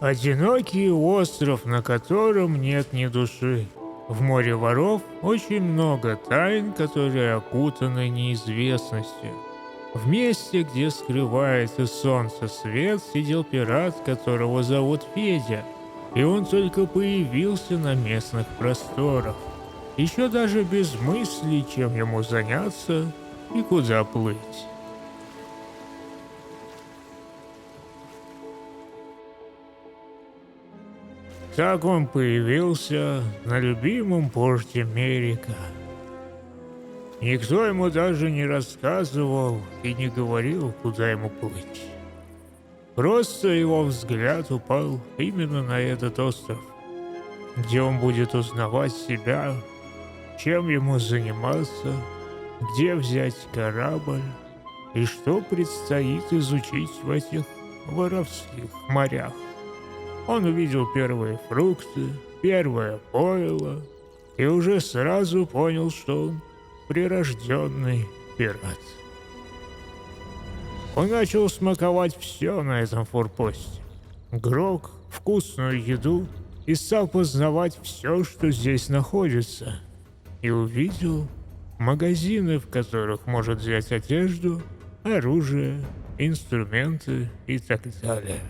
Одинокий остров, на котором нет ни души. В море воров очень много тайн, которые окутаны неизвестностью. В месте, где скрывается солнце свет, сидел пират, которого зовут Федя, и он только появился на местных просторах. Еще даже без мысли, чем ему заняться и куда плыть. Так он появился на любимом порте Мерика. Никто ему даже не рассказывал и не говорил, куда ему плыть. Просто его взгляд упал именно на этот остров, где он будет узнавать себя, чем ему заниматься, где взять корабль и что предстоит изучить в этих воровских морях. Он увидел первые фрукты, первое пойло и уже сразу понял, что он прирожденный пират. Он начал смаковать все на этом форпосте. Грог, вкусную еду и стал познавать все, что здесь находится. И увидел магазины, в которых может взять одежду, оружие, инструменты и так далее.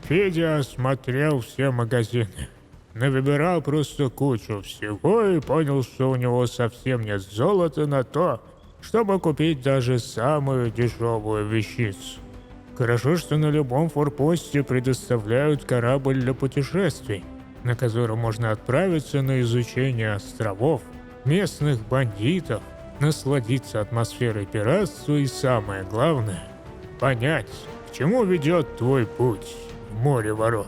Федя осмотрел все магазины, навыбирал просто кучу всего и понял, что у него совсем нет золота на то, чтобы купить даже самую дешевую вещицу. Хорошо, что на любом форпосте предоставляют корабль для путешествий, на котором можно отправиться на изучение островов, местных бандитов, насладиться атмосферой пиратства и, самое главное, понять, к чему ведет твой путь в море воров.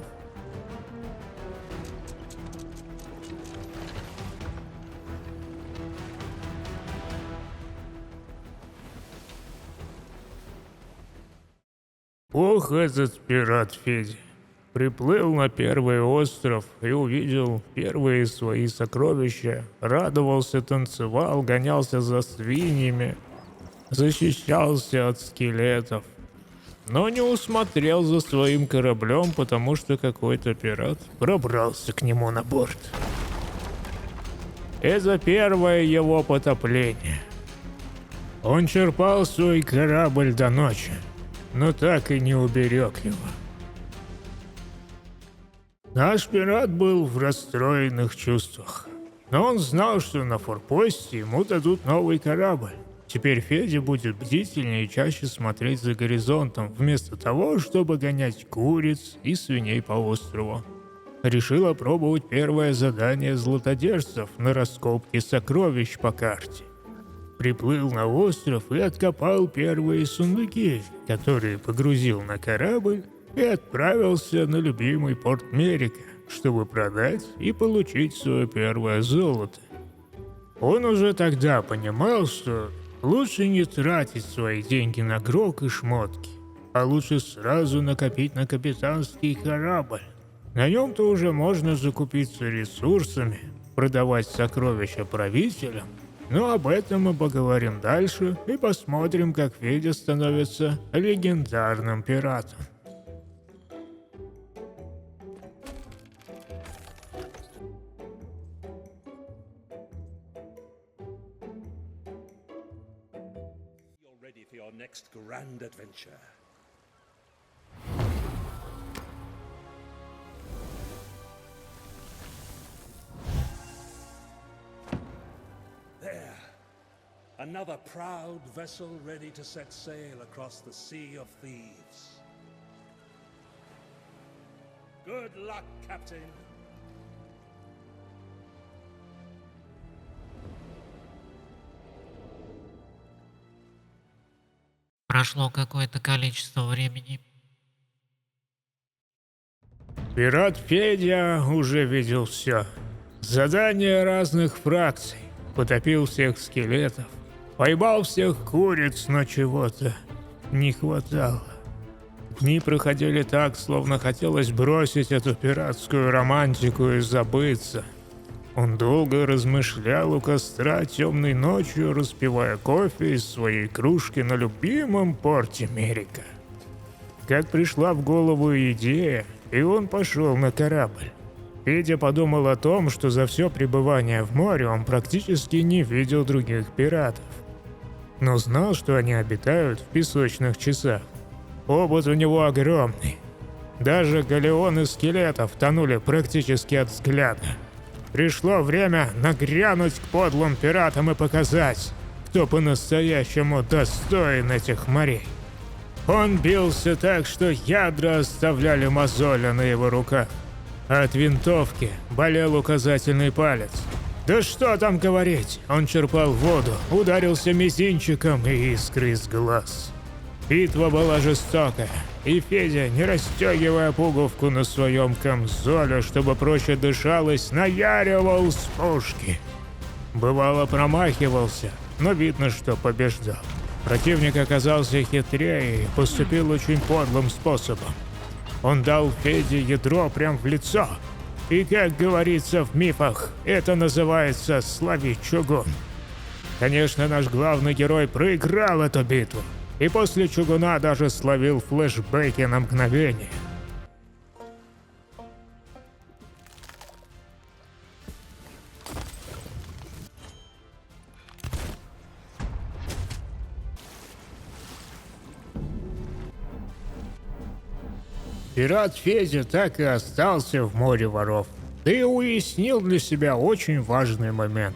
Ох, этот пират Федя. Приплыл на первый остров и увидел первые свои сокровища, радовался, танцевал, гонялся за свиньями, защищался от скелетов. Но не усмотрел за своим кораблем, потому что какой-то пират пробрался к нему на борт. Это первое его потопление. Он черпал свой корабль до ночи, но так и не уберег его. Наш пират был в расстроенных чувствах, но он знал, что на форпосте ему дадут новый корабль. Теперь Федя будет бдительнее и чаще смотреть за горизонтом, вместо того, чтобы гонять куриц и свиней по острову. Решил опробовать первое задание златодержцев на раскопке сокровищ по карте. Приплыл на остров и откопал первые сундуки, которые погрузил на корабль и отправился на любимый порт Мерика, чтобы продать и получить свое первое золото. Он уже тогда понимал, что лучше не тратить свои деньги на грог и шмотки, а лучше сразу накопить на капитанский корабль. На нем-то уже можно закупиться ресурсами, продавать сокровища правителям. Но об этом мы поговорим дальше и посмотрим, как Федя становится легендарным пиратом. For your next grand adventure. There, another proud vessel ready to set sail across the Sea of Thieves. Good luck, Captain. Прошло какое-то количество времени. Пират Федя уже видел все. Задания разных фракций. Потопил всех скелетов. Поймал всех куриц, но чего-то не хватало. Дни проходили так, словно хотелось бросить эту пиратскую романтику и забыться. Он долго размышлял у костра темной ночью, распивая кофе из своей кружки на любимом порте Мерика. Как пришла в голову идея, и он пошел на корабль. Федя подумал о том, что за все пребывание в море он практически не видел других пиратов. Но знал, что они обитают в песочных часах. Опыт у него огромный. Даже галеоны скелетов тонули практически от взгляда. Пришло время нагрянуть к подлым пиратам и показать, кто по-настоящему достоин этих морей. Он бился так, что ядра оставляли мозоли на его руках. А от винтовки болел указательный палец. Да что там говорить, он черпал воду, ударился мизинчиком и искры из глаз. Битва была жестокая, и Федя, не расстегивая пуговку на своем камзоле, чтобы проще дышалось, наяривал с пушки. Бывало, промахивался, но видно, что побеждал. Противник оказался хитрее и поступил очень подлым способом. Он дал Феде ядро прямо в лицо. И, как говорится в мифах, это называется «словить чугун». Конечно, наш главный герой проиграл эту битву. И после чугуна даже словил флешбеки на мгновение. Пират Федя так и остался в море воров. Да и уяснил для себя очень важный момент.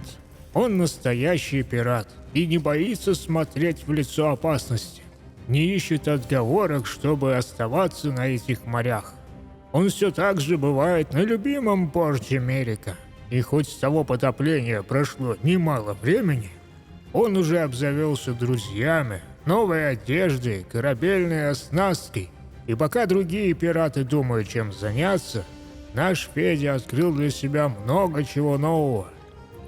Он настоящий пират и не боится смотреть в лицо опасности. Не ищет отговорок, чтобы оставаться на этих морях. Он все так же бывает на любимом порте Мерика. И хоть с того потопления прошло немало времени, он уже обзавелся друзьями, новой одеждой, корабельной оснасткой. И пока другие пираты думают, чем заняться, наш Федя открыл для себя много чего нового.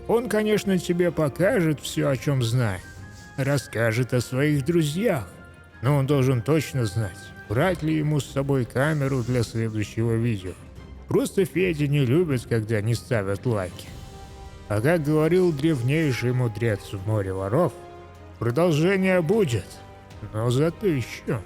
Он, конечно, тебе покажет все, о чем знает, расскажет о своих друзьях, но он должен точно знать, брать ли ему с собой камеру для следующего видео. Просто Федя не любит, когда не ставят лайки. А как говорил древнейший мудрец в море воров, продолжение будет, но зато еще.